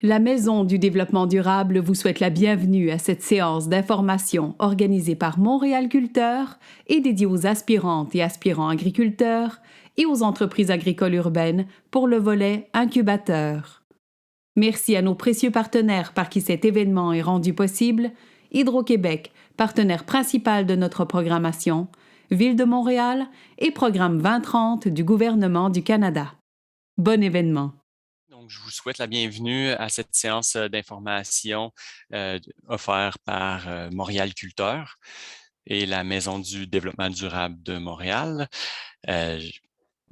La Maison du développement durable vous souhaite la bienvenue à cette séance d'information organisée par Montréal Culteur et dédiée aux aspirantes et aspirants agriculteurs et aux entreprises agricoles urbaines pour le volet incubateur. Merci à nos précieux partenaires par qui cet événement est rendu possible: Hydro-Québec, partenaire principal de notre programmation, Ville de Montréal et Programme 2030 du gouvernement du Canada. Bon événement! Donc, je vous souhaite la bienvenue à cette séance d'information offerte par Montréal Culteur et la Maison du développement durable de Montréal.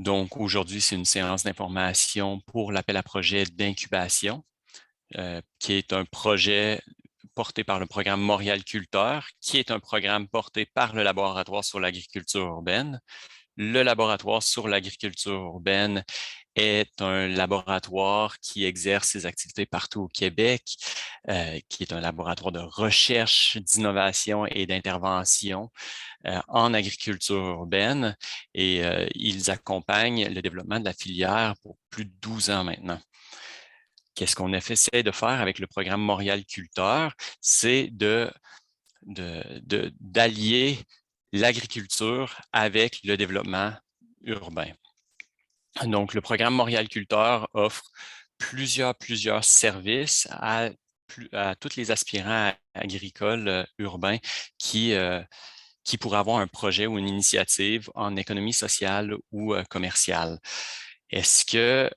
Donc, aujourd'hui, c'est une séance d'information pour l'appel à projet d'incubation, qui est un projet porté par le programme Montréal Culteur, qui est un programme porté par le Laboratoire sur l'agriculture urbaine. Le Laboratoire sur l'agriculture urbaine est un laboratoire qui exerce ses activités partout au Québec, qui est un laboratoire de recherche, d'innovation et d'intervention en agriculture urbaine. Et ils accompagnent le développement de la filière pour plus de 12 ans maintenant. Qu'est-ce qu'on essaie de faire avec le programme Montréal Culteur? C'est d'allier l'agriculture avec le développement urbain. Donc, le programme Montréal Culteur offre plusieurs services à tous les aspirants agricoles urbains qui pourraient avoir un projet ou une initiative en économie sociale ou commerciale. Est-ce que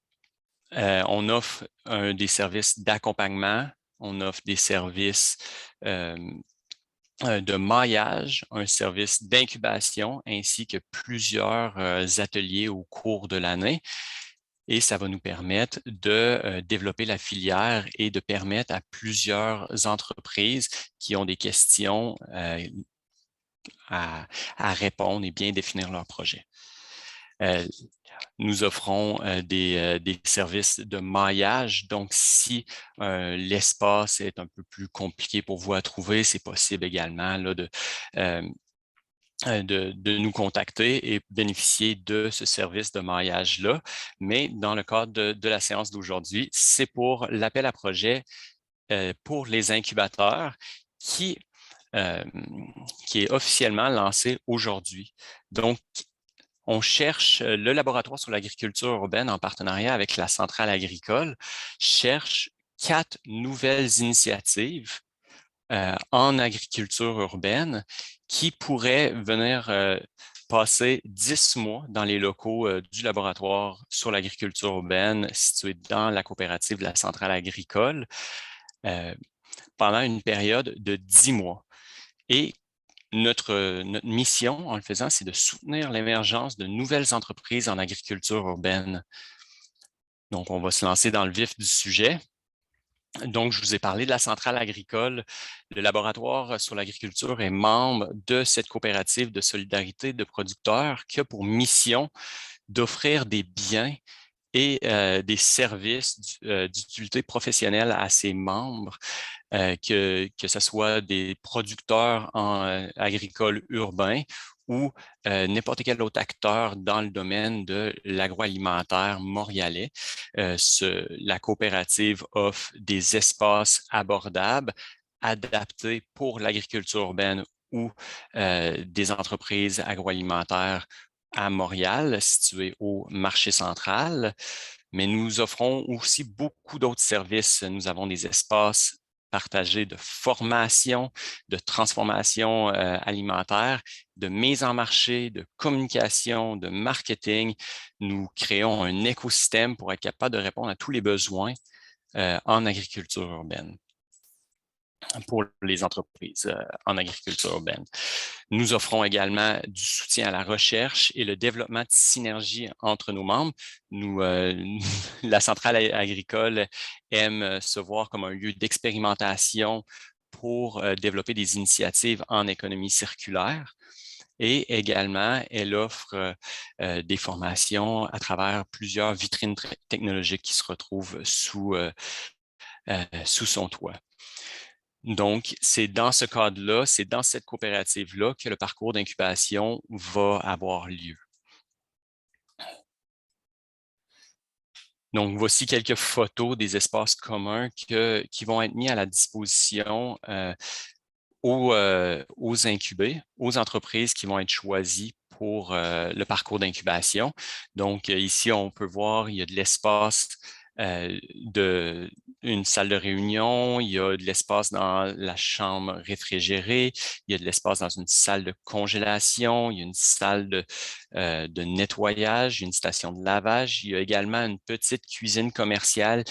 on offre des services d'accompagnement, on offre des services de maillage, un service d'incubation ainsi que plusieurs ateliers au cours de l'année. Et ça va nous permettre de développer la filière et de permettre à plusieurs entreprises qui ont des questions à répondre et bien définir leur projet. Nous offrons des services de maillage. Donc, si l'espace est un peu plus compliqué pour vous à trouver, c'est possible également là, de nous contacter et bénéficier de ce service de maillage-là. Mais dans le cadre de la séance d'aujourd'hui, c'est pour l'appel à projet pour les incubateurs qui est officiellement lancé aujourd'hui. Donc, on cherche, le laboratoire sur l'agriculture urbaine en partenariat avec la centrale agricole, cherche 4 nouvelles initiatives en agriculture urbaine qui pourraient venir passer 10 mois dans les locaux du laboratoire sur l'agriculture urbaine situé dans la coopérative de la centrale agricole pendant une période de 10 mois. Et notre mission en le faisant, c'est de soutenir l'émergence de nouvelles entreprises en agriculture urbaine. Donc, on va se lancer dans le vif du sujet. Donc, je vous ai parlé de la centrale agricole. Le laboratoire sur l'agriculture est membre de cette coopérative de solidarité de producteurs qui a pour mission d'offrir des biens et des services d'utilité professionnelle à ses membres, que ce soit des producteurs agricoles urbains ou n'importe quel autre acteur dans le domaine de l'agroalimentaire montréalais. La coopérative offre des espaces abordables, adaptés pour l'agriculture urbaine ou des entreprises agroalimentaires à Montréal, situé au marché central. Mais nous offrons aussi beaucoup d'autres services. Nous avons des espaces partagés de formation, de transformation alimentaire, de mise en marché, de communication, de marketing. Nous créons un écosystème pour être capable de répondre à tous les besoins en agriculture urbaine pour les entreprises en agriculture urbaine. Nous offrons également du soutien à la recherche et le développement de synergies entre nos membres. La centrale agricole aime se voir comme un lieu d'expérimentation pour développer des initiatives en économie circulaire. Et également, elle offre des formations à travers plusieurs vitrines technologiques qui se retrouvent sous son toit. Donc, c'est dans ce cadre-là, c'est dans cette coopérative-là que le parcours d'incubation va avoir lieu. Donc, voici quelques photos des espaces communs qui vont être mis à la disposition aux incubés, aux entreprises qui vont être choisies pour le parcours d'incubation. Donc, ici, on peut voir, il y a de l'espace une salle de réunion, il y a de l'espace dans la chambre réfrigérée, il y a de l'espace dans une salle de congélation, il y a une salle de nettoyage, une station de lavage. Il y a également une petite cuisine commerciale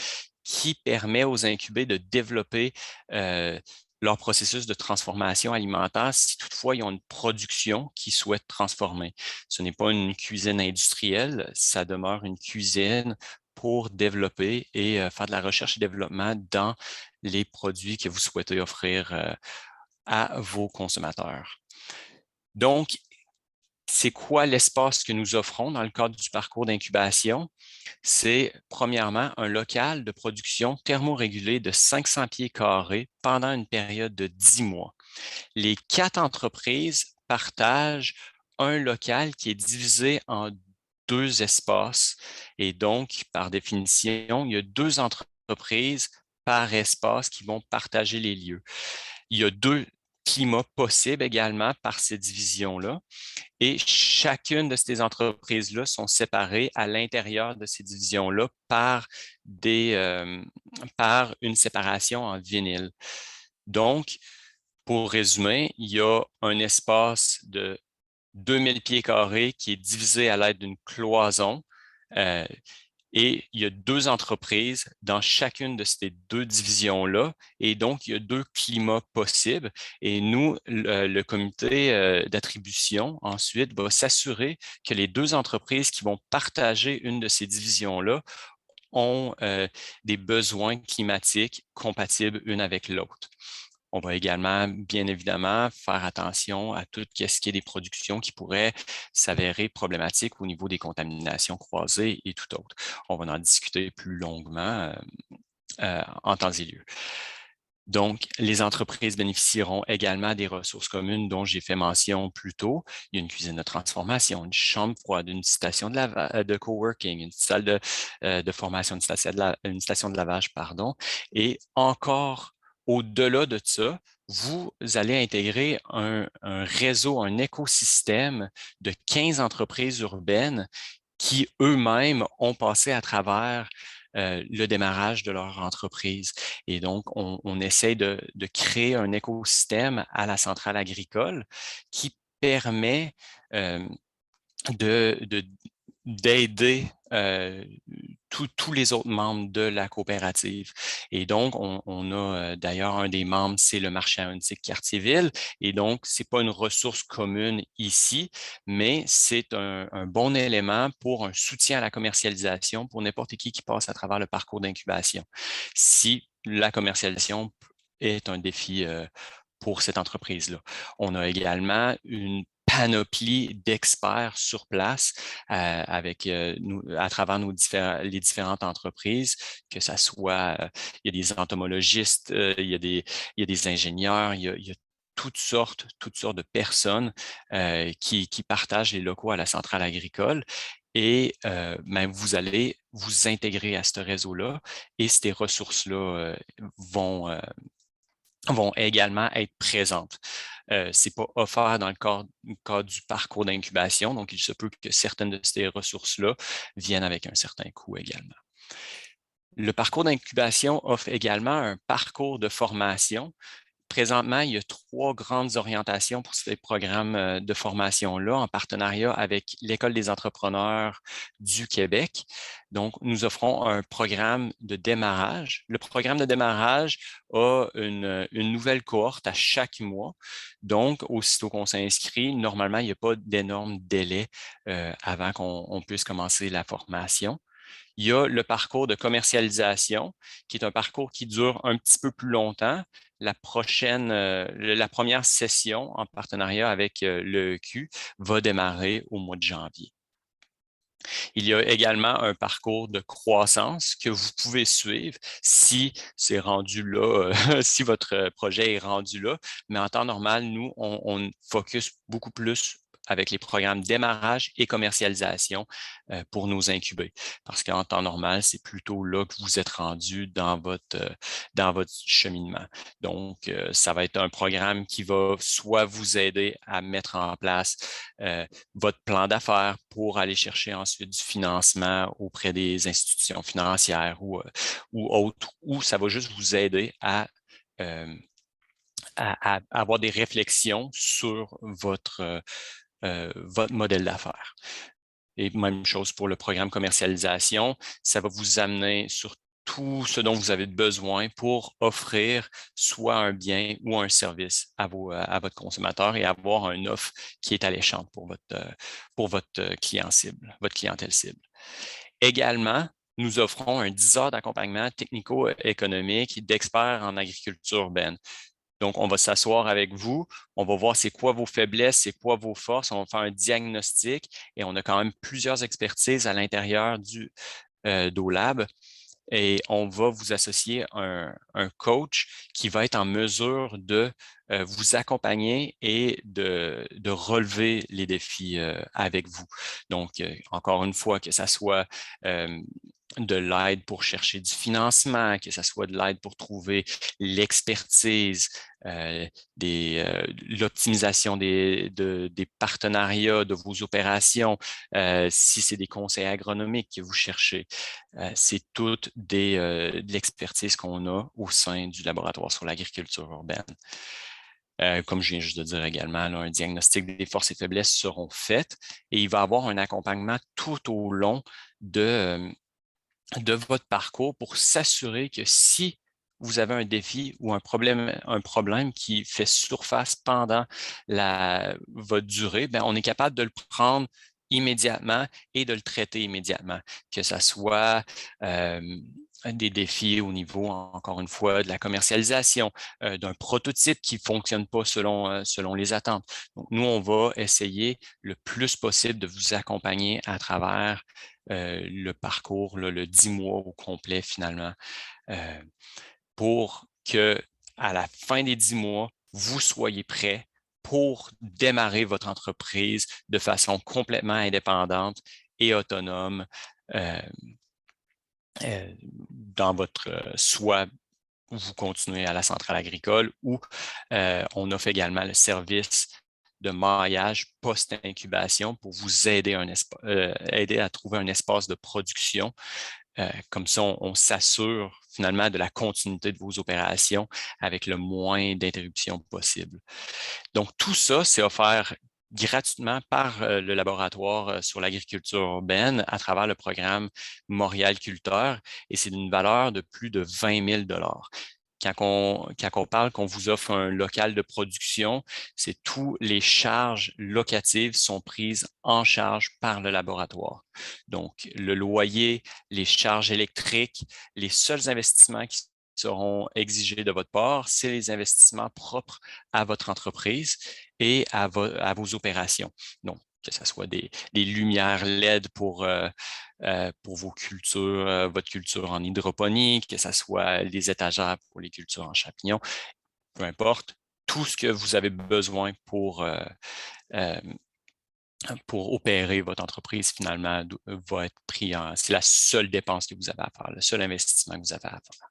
qui permet aux incubés de développer leur processus de transformation alimentaire si toutefois ils ont une production qu'ils souhaitent transformer. Ce n'est pas une cuisine industrielle, ça demeure une cuisine pour développer et faire de la recherche et développement dans les produits que vous souhaitez offrir à vos consommateurs. Donc, c'est quoi l'espace que nous offrons dans le cadre du parcours d'incubation? C'est premièrement un local de production thermorégulé de 500 pieds carrés pendant une période de 10 mois. Les 4 entreprises partagent un local qui est divisé en 2 espaces et donc, par définition, il y a 2 entreprises par espace qui vont partager les lieux. Il y a 2 climats possibles également par ces divisions-là. Et chacune de ces entreprises-là sont séparées à l'intérieur de ces divisions-là par une séparation en vinyle. Donc, pour résumer, il y a un espace de 2000 pieds carrés qui est divisé à l'aide d'une cloison. Et il y a 2 entreprises dans chacune de ces 2 divisions-là. Et donc, il y a 2 climats possibles. Et nous, le comité d'attribution, ensuite, va s'assurer que les 2 entreprises qui vont partager une de ces divisions-là ont des besoins climatiques compatibles une avec l'autre. On va également, bien évidemment, faire attention à tout ce qui est des productions qui pourraient s'avérer problématiques au niveau des contaminations croisées et tout autre. On va en discuter plus longuement en temps et lieu. Donc, les entreprises bénéficieront également des ressources communes dont j'ai fait mention plus tôt. Il y a une cuisine de transformation, une chambre froide, une station de coworking, une salle de formation, une station de lavage, pardon. Et encore au-delà de ça, vous allez intégrer un réseau, un écosystème de 15 entreprises urbaines qui eux-mêmes ont passé à travers le démarrage de leur entreprise. Et donc, on essaie de créer un écosystème à la centrale agricole qui permet euh, d'aider tous les autres membres de la coopérative. Et donc, on a d'ailleurs un des membres, c'est le marché aéronautique Quartier-Ville. Et donc, ce n'est pas une ressource commune ici, mais c'est un bon élément pour un soutien à la commercialisation pour n'importe qui passe à travers le parcours d'incubation. Si la commercialisation est un défi pour cette entreprise-là. On a également une panoplie d'experts sur place à travers les différentes entreprises, que ce soit, il y a des entomologistes, il y a des ingénieurs, il y a toutes sortes de personnes qui partagent les locaux à la centrale agricole. Et vous allez vous intégrer à ce réseau-là et ces ressources-là vont également être présentes. Ce n'est pas offert dans le cadre du parcours d'incubation, donc il se peut que certaines de ces ressources-là viennent avec un certain coût également. Le parcours d'incubation offre également un parcours de formation. Présentement, il y a 3 grandes orientations pour ces programmes de formation-là en partenariat avec l'École des entrepreneurs du Québec. Donc, nous offrons un programme de démarrage. Le programme de démarrage a une nouvelle cohorte à chaque mois. Donc, aussitôt qu'on s'inscrit, normalement, il n'y a pas d'énorme délai avant qu'on puisse commencer la formation. Il y a le parcours de commercialisation, qui est un parcours qui dure un petit peu plus longtemps. La première session en partenariat avec l'EEQ va démarrer au mois de janvier. Il y a également un parcours de croissance que vous pouvez suivre si c'est rendu là, si votre projet est rendu là. Mais en temps normal, nous, on focus beaucoup plus avec les programmes démarrage et commercialisation pour nous incuber. Parce qu'en temps normal, c'est plutôt là que vous êtes rendu dans votre cheminement. Donc, ça va être un programme qui va soit vous aider à mettre en place votre plan d'affaires pour aller chercher ensuite du financement auprès des institutions financières ou autres, ou ça va juste vous aider à avoir des réflexions sur votre modèle d'affaires. Et même chose pour le programme commercialisation, ça va vous amener sur tout ce dont vous avez besoin pour offrir soit un bien ou un service à votre consommateur et avoir une offre qui est alléchante pour votre client cible, votre clientèle cible. Également, nous offrons un 10 heures d'accompagnement technico-économique d'experts en agriculture urbaine. Donc, on va s'asseoir avec vous, on va voir c'est quoi vos faiblesses, c'est quoi vos forces, on va faire un diagnostic et on a quand même plusieurs expertises à l'intérieur du DoLab et on va vous associer un coach qui va être en mesure de vous accompagner et de relever les défis avec vous. Donc, encore une fois, que ça soit de l'aide pour chercher du financement, que ce soit de l'aide pour trouver l'expertise, l'optimisation des partenariats de vos opérations, si c'est des conseils agronomiques que vous cherchez. C'est toute de l'expertise qu'on a au sein du laboratoire sur l'agriculture urbaine. Comme je viens juste de dire également, là, un diagnostic des forces et faiblesses seront faites et il va y avoir un accompagnement tout au long de votre parcours pour s'assurer que si vous avez un défi ou un problème qui fait surface pendant votre durée, bien, on est capable de le prendre immédiatement et de le traiter immédiatement, que ce soit des défis au niveau, encore une fois, de la commercialisation, d'un prototype qui ne fonctionne pas selon les attentes. Donc, nous, on va essayer le plus possible de vous accompagner à travers le parcours, le 10 mois au complet finalement, pour que à la fin des 10 mois, vous soyez prêt pour démarrer votre entreprise de façon complètement indépendante et autonome dans votre soit vous continuez à la centrale agricole ou on offre également le service de maillage post-incubation pour vous aider à trouver un espace de production. Comme ça, on s'assure finalement de la continuité de vos opérations avec le moins d'interruptions possible. Donc, tout ça, c'est offert gratuitement par le laboratoire sur l'agriculture urbaine à travers le programme Montréal Culteur et c'est d'une valeur de plus de 20 000 quand on parle qu'on vous offre un local de production, c'est tous les charges locatives sont prises en charge par le laboratoire. Donc, le loyer, les charges électriques, les seuls investissements qui seront exigés de votre part, c'est les investissements propres à votre entreprise et à vos opérations. Donc, que ce soit des lumières LED pour vos cultures, votre culture en hydroponie, que ce soit les étagères pour les cultures en champignons, peu importe, tout ce que vous avez besoin pour opérer votre entreprise, finalement, va être pris c'est la seule dépense que vous avez à faire, le seul investissement que vous avez à faire.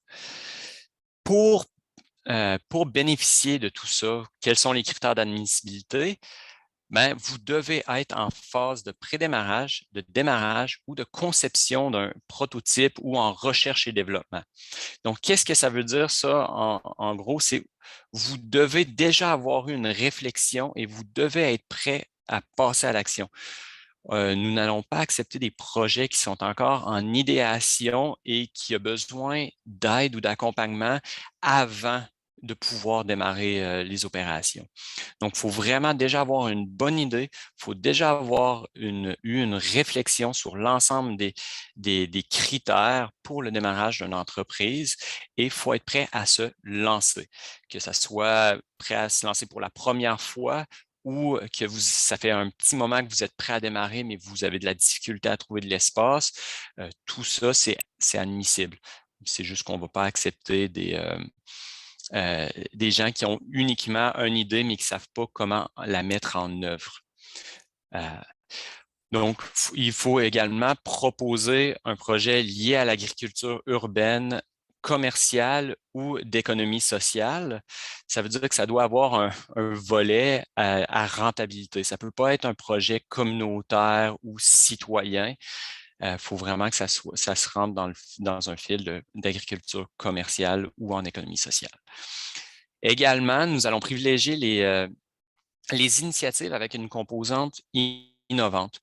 Pour bénéficier de tout ça, quels sont les critères d'admissibilité? Bien, vous devez être en phase de prédémarrage, de démarrage ou de conception d'un prototype ou en recherche et développement. Donc, qu'est-ce que ça veut dire, ça? En gros, c'est vous devez déjà avoir eu une réflexion et vous devez être prêt à passer à l'action. Nous n'allons pas accepter des projets qui sont encore en idéation et qui ont besoin d'aide ou d'accompagnement avant de pouvoir démarrer les opérations. Donc, il faut vraiment déjà avoir une bonne idée, il faut déjà avoir eu une réflexion sur l'ensemble des critères pour le démarrage d'une entreprise et il faut être prêt à se lancer, que ce soit prêt à se lancer pour la première fois ou que ça fait un petit moment que vous êtes prêt à démarrer, mais vous avez de la difficulté à trouver de l'espace. Tout ça, c'est admissible. C'est juste qu'on ne va pas accepter des gens qui ont uniquement une idée, mais qui ne savent pas comment la mettre en œuvre. Donc, il faut également proposer un projet lié à l'agriculture urbaine, commerciale ou d'économie sociale. Ça veut dire que ça doit avoir un volet à rentabilité. Ça ne peut pas être un projet communautaire ou citoyen. Il faut vraiment que ça se rentre dans un fil d'agriculture commerciale ou en économie sociale. Également, nous allons privilégier les initiatives avec une composante innovante.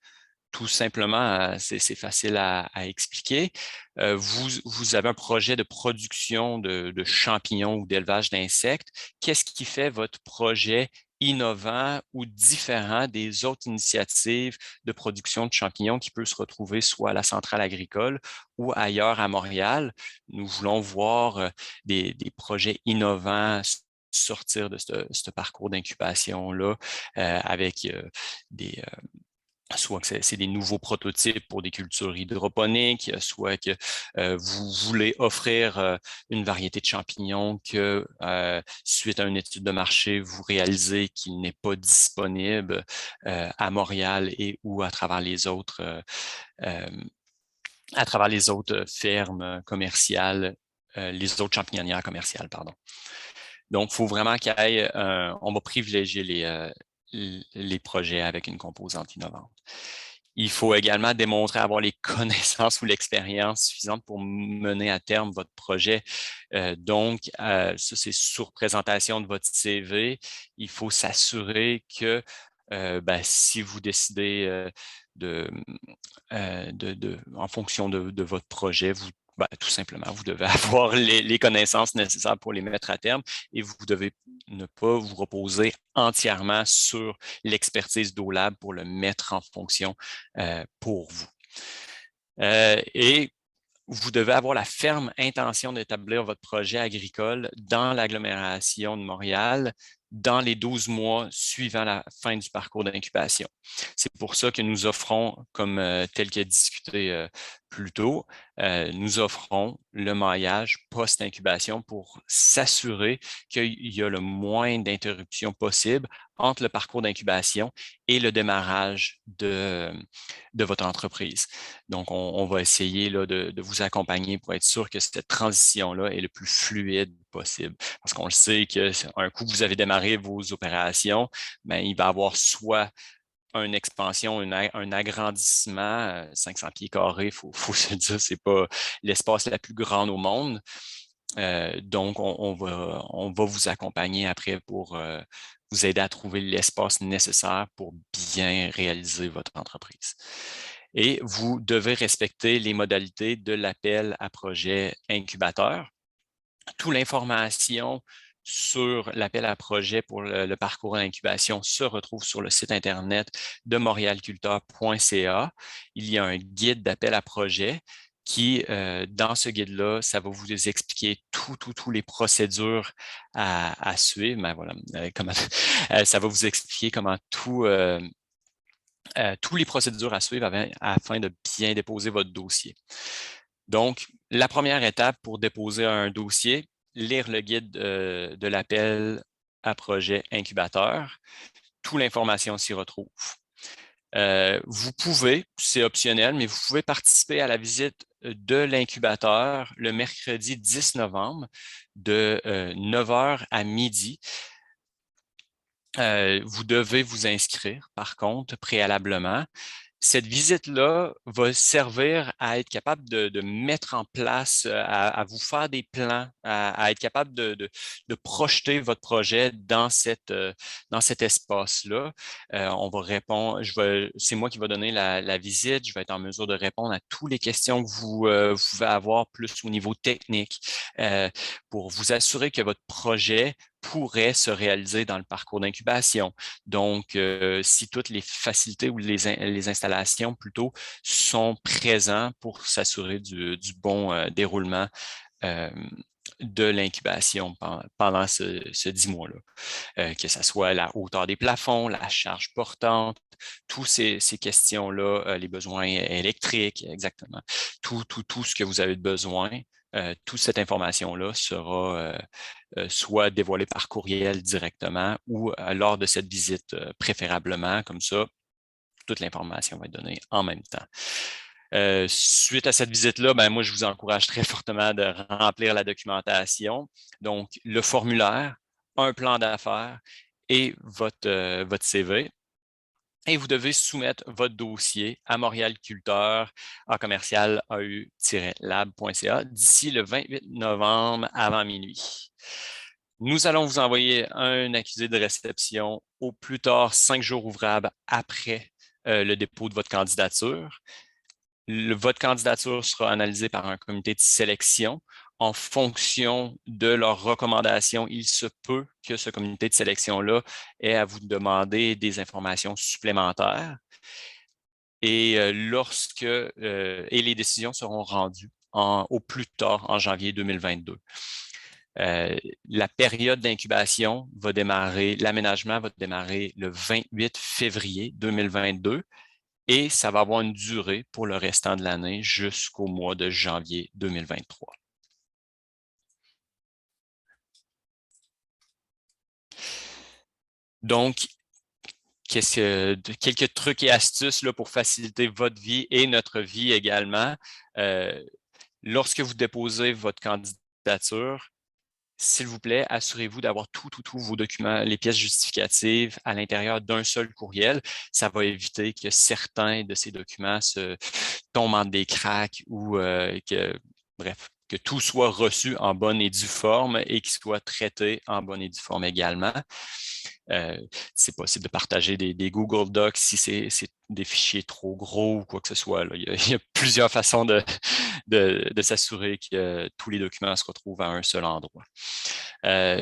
Tout simplement, c'est facile à expliquer. Vous avez un projet de production de champignons ou d'élevage d'insectes. Qu'est-ce qui fait votre projet innovant ou différent des autres initiatives de production de champignons qui peuvent se retrouver soit à la centrale agricole ou ailleurs à Montréal? Nous voulons voir des projets innovants sortir de ce parcours d'incubation-là avec soit que c'est des nouveaux prototypes pour des cultures hydroponiques, soit que vous voulez offrir une variété de champignons que, suite à une étude de marché, vous réalisez qu'il n'est pas disponible à Montréal et ou à travers les autres fermes commerciales, les autres champignonnières commerciales, pardon. Donc, il faut vraiment qu'il y ait, on va privilégier les projets avec une composante innovante. Il faut également démontrer avoir les connaissances ou l'expérience suffisante pour mener à terme votre projet. Donc, ça, c'est sur présentation de votre CV. Il faut s'assurer que si vous décidez en fonction de votre projet, tout simplement, vous devez avoir les connaissances nécessaires pour les mettre à terme et vous devez ne pas vous reposer entièrement sur l'expertise d'OLAB pour le mettre en fonction pour vous. Et vous devez avoir la ferme intention d'établir votre projet agricole dans l'agglomération de Montréal dans les 12 mois suivant la fin du parcours d'incubation. C'est pour ça que nous offrons, comme tel que discuté plus tôt, nous offrons le maillage post-incubation pour s'assurer qu'il y a le moins d'interruptions possible entre le parcours d'incubation et le démarrage de votre entreprise. Donc, on va essayer là, de vous accompagner pour être sûr que cette transition-là est le plus fluide possible. Parce qu'on le sait qu'un coup que vous avez démarré vos opérations, bien, il va y avoir soit une expansion, un agrandissement, 500 pieds carrés, il faut se le dire, c'est pas l'espace la plus grande au monde. Donc, on va vous accompagner après pour vous aider à trouver l'espace nécessaire pour bien réaliser votre entreprise. Et vous devez respecter les modalités de l'appel à projet incubateur. Toute l'information sur l'appel à projet pour le parcours d'incubation se retrouve sur le site Internet de montrealculteur.ca. Il y a un guide d'appel à projet qui, dans ce guide-là, ça va vous expliquer toutes les procédures à suivre. Ben voilà, ça va vous expliquer comment toutes les procédures à suivre afin de bien déposer votre dossier. Donc, la première étape pour déposer un dossier, lire le guide de l'appel à projet incubateur. Toute l'information s'y retrouve. Vous pouvez, c'est optionnel, mais vous pouvez participer à la visite de l'incubateur le mercredi 10 novembre de 9h à midi. Vous devez vous inscrire, par contre, préalablement. Cette visite-là va servir à être capable de mettre en place, à vous faire des plans, à être capable de projeter votre projet dans cet espace-là. On va répondre, c'est moi qui vais donner la visite, je vais être en mesure de répondre à toutes les questions que vous pouvez avoir plus au niveau technique pour vous assurer que votre projet pourrait se réaliser dans le parcours d'incubation. Donc, si toutes les facilités ou les installations plutôt sont présents pour s'assurer du bon déroulement de l'incubation pendant ce 10 mois-là. Que ce soit la hauteur des plafonds, la charge portante, toutes ces questions-là, les besoins électriques, exactement. Tout ce que vous avez besoin, toute cette information-là sera soit dévoilée par courriel directement ou lors de cette visite préférablement, comme ça. toute l'information va être donnée en même temps. Suite à cette visite-là, moi, je vous encourage très fortement de remplir la documentation. Donc, le formulaire, un plan d'affaires et votre CV. Et vous devez soumettre votre dossier à montréalculteur en commercial au-lab.ca d'ici le 28 novembre avant minuit. Nous allons vous envoyer un accusé de réception au plus tard 5 jours ouvrables après le dépôt de votre candidature. Votre candidature sera analysée par un comité de sélection. En fonction de leurs recommandations, il se peut que ce comité de sélection-là ait à vous demander des informations supplémentaires. Et et les décisions seront rendues au plus tard en janvier 2022. La période d'incubation va démarrer, l'aménagement va démarrer le 28 février 2022 et ça va avoir une durée pour le restant de l'année jusqu'au mois de janvier 2023. Donc, quelques trucs et astuces là, pour faciliter votre vie et notre vie également. Lorsque vous déposez votre candidature, s'il vous plaît, assurez-vous d'avoir tous vos documents, les pièces justificatives à l'intérieur d'un seul courriel. Ça va éviter que certains de ces documents se tombent en des cracks ou que tout soit reçu en bonne et due forme et qu'il soit traité en bonne et due forme également. C'est possible de partager des Google Docs si c'est des fichiers trop gros ou quoi que ce soit. Là. Il y a plusieurs façons de s'assurer que tous les documents se retrouvent à un seul endroit.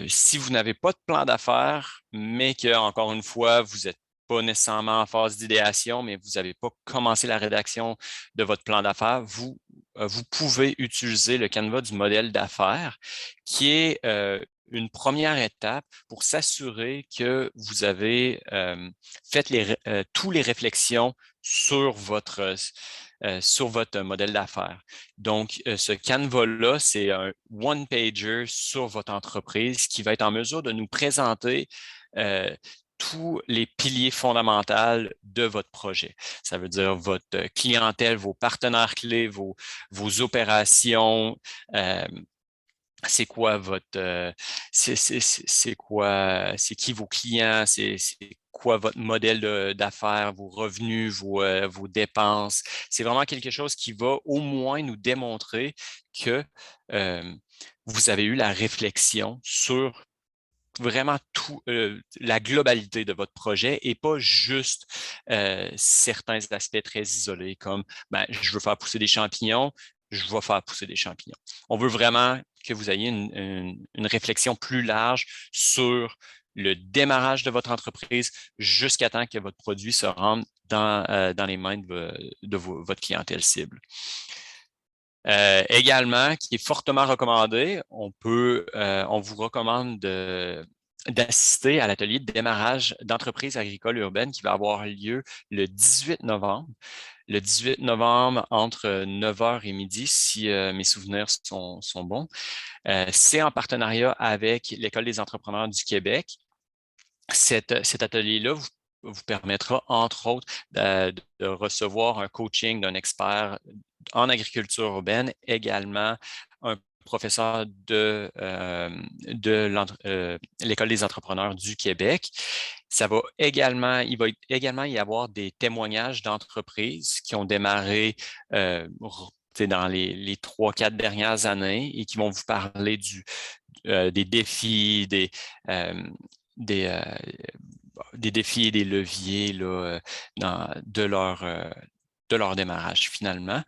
Si vous n'avez pas de plan d'affaires, mais que, encore une fois, vous n'êtes pas nécessairement en phase d'idéation, mais vous n'avez pas commencé la rédaction de votre plan d'affaires, vous pouvez utiliser le Canva du modèle d'affaires, qui est une première étape pour s'assurer que vous avez fait toutes les réflexions sur votre modèle d'affaires. Donc, ce Canva-là, c'est un one-pager sur votre entreprise qui va être en mesure de nous présenter tous les piliers fondamentaux de votre projet. Ça veut dire votre clientèle, vos partenaires clés, vos opérations, c'est quoi c'est qui vos clients, c'est quoi votre modèle d'affaires, vos revenus, vos dépenses. C'est vraiment quelque chose qui va au moins nous démontrer que vous avez eu la réflexion sur vraiment la globalité de votre projet et pas juste certains aspects très isolés comme je veux faire pousser des champignons, je vais faire pousser des champignons. On veut vraiment que vous ayez une réflexion plus large sur le démarrage de votre entreprise jusqu'à temps que votre produit se rende dans les mains de votre clientèle cible. Également, qui est fortement recommandé, on vous recommande d'assister à l'atelier de démarrage d'entreprise agricole urbaine qui va avoir lieu le 18 novembre. Le 18 novembre, entre 9h et midi, si mes souvenirs sont bons. C'est en partenariat avec l'École des entrepreneurs du Québec. Cet atelier-là vous permettra, entre autres, de recevoir un coaching d'un expert en agriculture urbaine, également un professeur de l'École des entrepreneurs du Québec. Il va également y avoir des témoignages d'entreprises qui ont démarré dans les 3-4 dernières années et qui vont vous parler des défis, des défis et des leviers là, de leur démarrage finalement.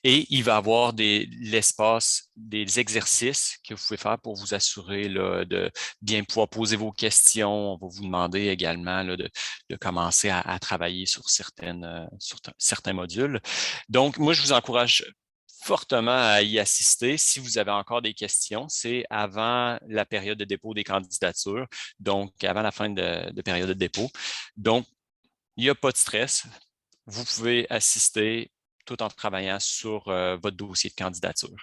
Et il va y avoir l'espace, des exercices que vous pouvez faire pour vous assurer là, de bien pouvoir poser vos questions. On va vous demander également là, de commencer à travailler sur certains modules. Donc, moi, je vous encourage fortement à y assister. Si vous avez encore des questions, c'est avant la période de dépôt des candidatures, donc avant la fin de période de dépôt. Donc, il n'y a pas de stress. Vous pouvez assister tout en travaillant sur votre dossier de candidature.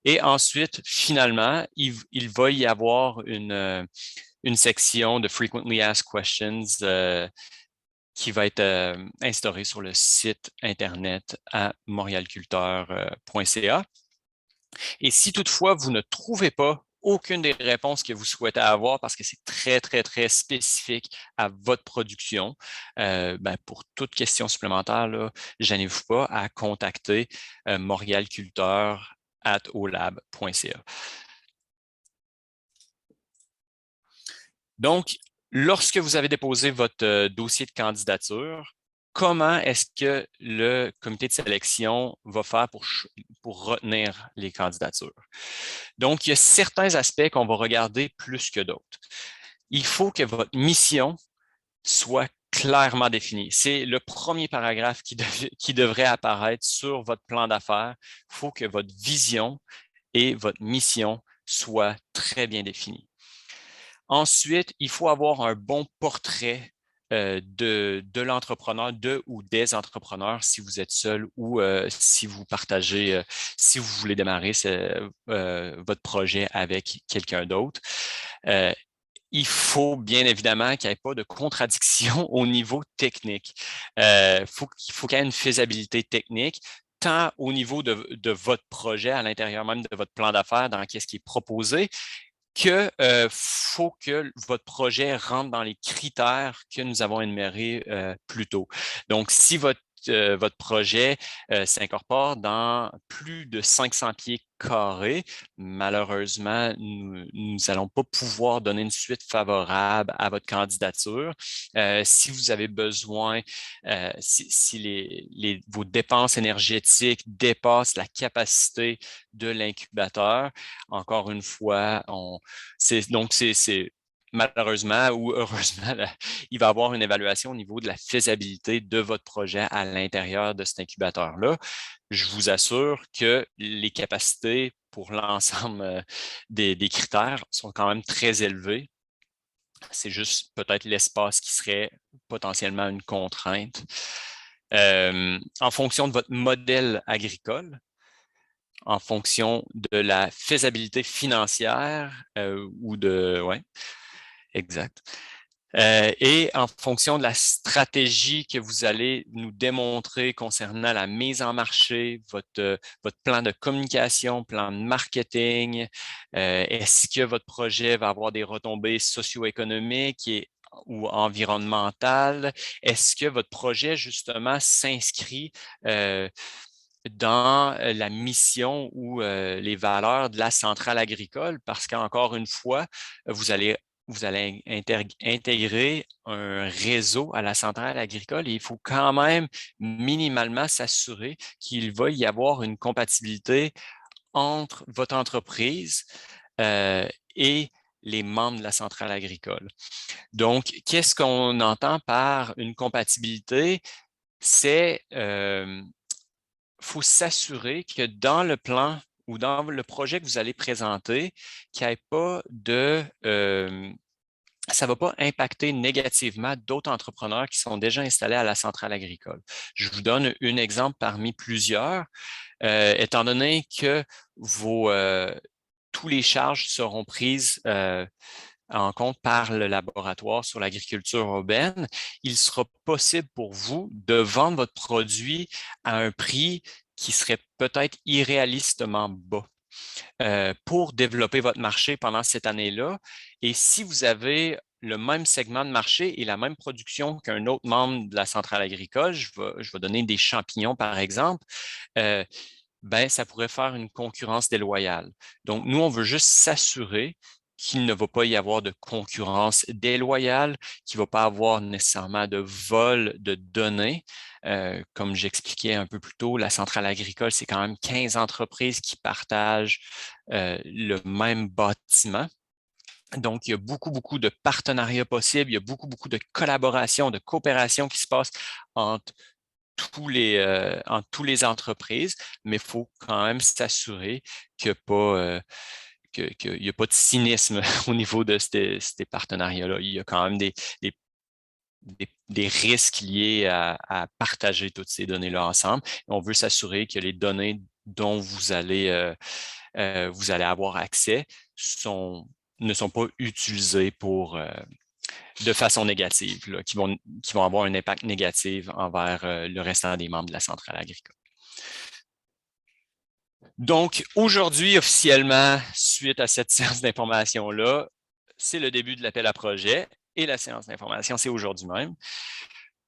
Et ensuite, finalement, il va y avoir une section de Frequently Asked Questions qui va être instauré sur le site Internet à montrealculteur.ca. Et si toutefois, vous ne trouvez pas aucune des réponses que vous souhaitez avoir parce que c'est très, très, très spécifique à votre production, pour toute question supplémentaire, gênez-vous pas à contacter montrealculteur@olab.ca. Donc, lorsque vous avez déposé votre dossier de candidature, comment est-ce que le comité de sélection va faire pour retenir les candidatures? Donc, il y a certains aspects qu'on va regarder plus que d'autres. Il faut que votre mission soit clairement définie. C'est le premier paragraphe qui devrait apparaître sur votre plan d'affaires. Il faut que votre vision et votre mission soient très bien définies. Ensuite, il faut avoir un bon portrait de l'entrepreneur, ou des entrepreneurs, si vous êtes seul ou si vous partagez, si vous voulez démarrer votre projet avec quelqu'un d'autre. Il faut bien évidemment qu'il n'y ait pas de contradiction au niveau technique. Il faut qu'il y ait une faisabilité technique, tant au niveau de votre projet, à l'intérieur même de votre plan d'affaires, dans qu'est-ce qui est proposé, que faut que votre projet rentre dans les critères que nous avons énumérés plus tôt. Donc, si votre projet s'incorpore dans plus de 500 pieds carrés, malheureusement, nous n'allons pas pouvoir donner une suite favorable à votre candidature. Si vous avez besoin, si vos dépenses énergétiques dépassent la capacité de l'incubateur, encore une fois, c'est malheureusement ou heureusement, il va y avoir une évaluation au niveau de la faisabilité de votre projet à l'intérieur de cet incubateur-là. Je vous assure que les capacités pour l'ensemble des critères sont quand même très élevées. C'est juste peut-être l'espace qui serait potentiellement une contrainte. En fonction de votre modèle agricole, en fonction de la faisabilité financière exact. Et en fonction de la stratégie que vous allez nous démontrer concernant la mise en marché, votre plan de communication, plan de marketing, est-ce que votre projet va avoir des retombées socio-économiques ou environnementales? Est-ce que votre projet, justement, s'inscrit dans la mission ou les valeurs de la centrale agricole? Parce qu'encore une fois, vous allez intégrer un réseau à la centrale agricole et il faut quand même minimalement s'assurer qu'il va y avoir une compatibilité entre votre entreprise et les membres de la centrale agricole. Donc, qu'est-ce qu'on entend par une compatibilité? C'est faut s'assurer que dans le plan ou dans le projet que vous allez présenter, qu'il n'y ait pas ça ne va pas impacter négativement d'autres entrepreneurs qui sont déjà installés à la centrale agricole. Je vous donne un exemple parmi plusieurs. Étant donné que tous les charges seront prises en compte par le laboratoire sur l'agriculture urbaine, il sera possible pour vous de vendre votre produit à un prix qui serait peut-être irréalistement bas pour développer votre marché pendant cette année-là. Et si vous avez le même segment de marché et la même production qu'un autre membre de la centrale agricole, je vais donner des champignons par exemple, ça pourrait faire une concurrence déloyale. Donc, nous, on veut juste s'assurer qu'il ne va pas y avoir de concurrence déloyale, qu'il ne va pas avoir nécessairement de vol de données. Comme j'expliquais un peu plus tôt, la centrale agricole, c'est quand même 15 entreprises qui partagent le même bâtiment. Donc, il y a beaucoup, beaucoup de partenariats possibles, il y a beaucoup, beaucoup de collaboration, de coopération qui se passe entre tous les entreprises, mais il faut quand même s'assurer qu'il n'y a pas de cynisme au niveau de ces partenariats-là. Il y a quand même des risques liés à partager toutes ces données-là ensemble. On veut s'assurer que les données dont vous allez avoir accès ne sont pas utilisées de façon négative, là, qui vont avoir un impact négatif envers le restant des membres de la centrale agricole. Donc, aujourd'hui, officiellement, suite à cette séance d'information-là, c'est le début de l'appel à projet et la séance d'information, c'est aujourd'hui même.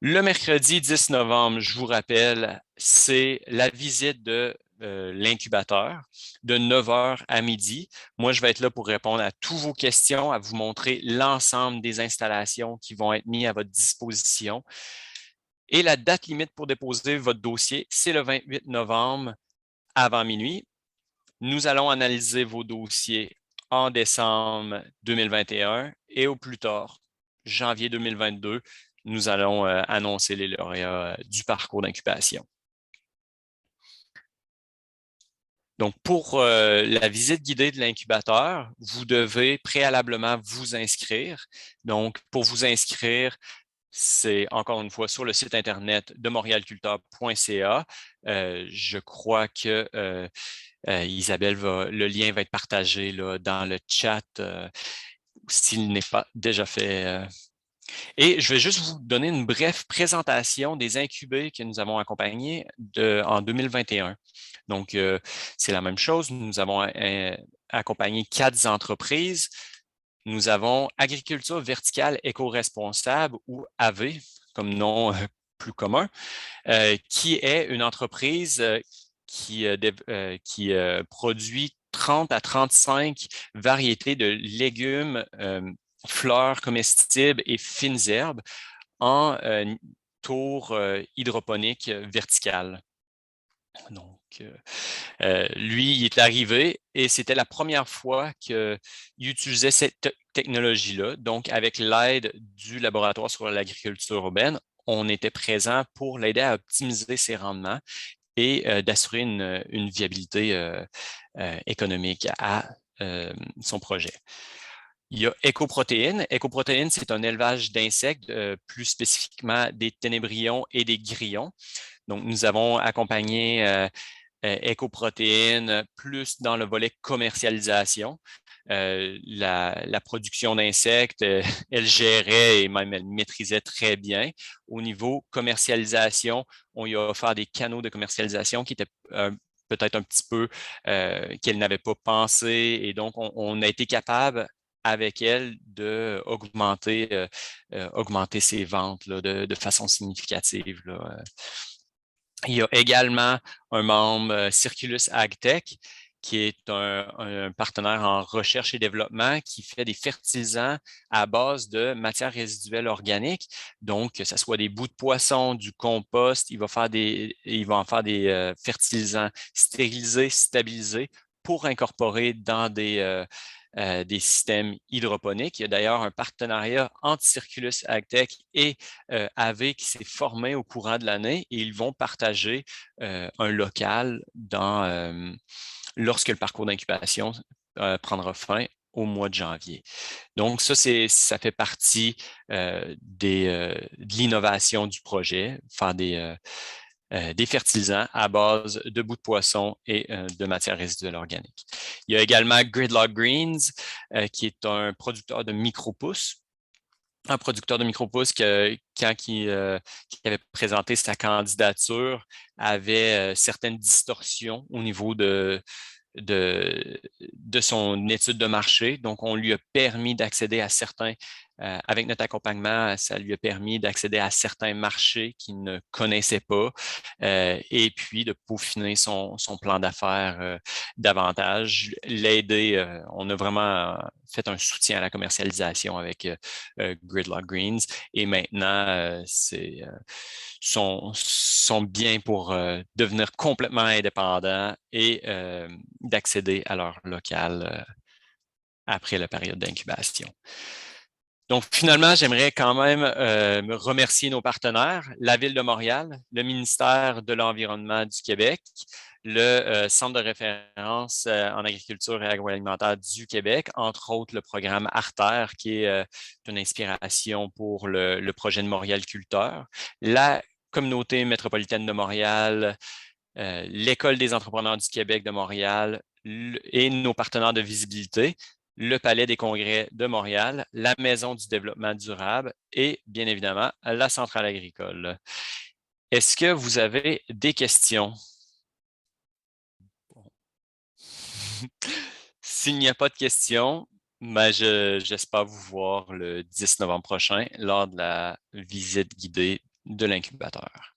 Le mercredi 10 novembre, je vous rappelle, c'est la visite de l'incubateur de 9 h à midi. Moi, je vais être là pour répondre à toutes vos questions, à vous montrer l'ensemble des installations qui vont être mises à votre disposition. Et la date limite pour déposer votre dossier, c'est le 28 novembre avant minuit. Nous allons analyser vos dossiers en décembre 2021 et au plus tard, janvier 2022, nous allons annoncer les lauréats du parcours d'incubation. Donc, pour la visite guidée de l'incubateur, vous devez préalablement vous inscrire. Donc, pour vous inscrire, c'est encore une fois sur le site internet de montrealculteur.ca. Je crois que Isabelle, le lien va être partagé là, dans le chat s'il n'est pas déjà fait. Et je vais juste vous donner une brève présentation des incubés que nous avons accompagnés en 2021. Donc, c'est la même chose. Nous avons accompagné 4 entreprises. Nous avons Agriculture verticale éco-responsable ou AV, comme nom plus commun, qui est une entreprise qui produit 30 à 35 variétés de légumes, fleurs comestibles et fines herbes en tour hydroponique vertical. Donc, lui, il est arrivé et c'était la première fois qu'il utilisait cette technologie-là. Donc, avec l'aide du laboratoire sur l'agriculture urbaine, on était présent pour l'aider à optimiser ses rendements et d'assurer une viabilité économique à son projet. Il y a Écoprotéines. Écoprotéines, c'est un élevage d'insectes, plus spécifiquement des ténébrions et des grillons. Donc, nous avons accompagné Écoprotéines plus dans le volet commercialisation. La production d'insectes, elle gérait et même elle maîtrisait très bien. Au niveau commercialisation, on lui a offert des canaux de commercialisation qui étaient peut-être un petit peu qu'elle n'avait pas pensé. Et donc, on a été capable avec elle d'augmenter augmenter ses ventes là, de façon significative. Là. Il y a également un membre Circulus AgTech, qui est un partenaire en recherche et développement qui fait des fertilisants à base de matières résiduelles organiques. Donc, que ce soit des bouts de poisson, du compost, il va en faire des fertilisants stérilisés, stabilisés pour incorporer dans des systèmes hydroponiques. Il y a d'ailleurs un partenariat entre Circulus AgTech et AV qui s'est formé au courant de l'année et ils vont partager un local lorsque le parcours d'incubation prendra fin au mois de janvier. Donc, ça fait partie de l'innovation du projet, faire des fertilisants à base de bouts de poisson et de matières résiduelles organiques. Il y a également Gridlock Greens, qui est un producteur de micro-pousses. Un producteur de micro-pousses qui avait présenté sa candidature avait certaines distorsions au niveau de son étude de marché. Donc, on lui a permis d'accéder à avec notre accompagnement, ça lui a permis d'accéder à certains marchés qu'il ne connaissait pas et puis de peaufiner son plan d'affaires davantage, l'aider. On a vraiment fait un soutien à la commercialisation avec Gridlock Greens et maintenant, sont bien pour devenir complètement indépendants et d'accéder à leur local après la période d'incubation. Donc, finalement, j'aimerais quand même me remercier nos partenaires, la Ville de Montréal, le ministère de l'Environnement du Québec, le Centre de référence en agriculture et agroalimentaire du Québec, entre autres le programme Artère, qui est une inspiration pour le projet de Montréal Culteur, la Communauté métropolitaine de Montréal, l'École des entrepreneurs du Québec de Montréal et nos partenaires de visibilité. le Palais des Congrès de Montréal, la Maison du développement durable et, bien évidemment, la centrale agricole. Est-ce que vous avez des questions? S'il n'y a pas de questions, ben j'espère vous voir le 10 novembre prochain lors de la visite guidée de l'incubateur.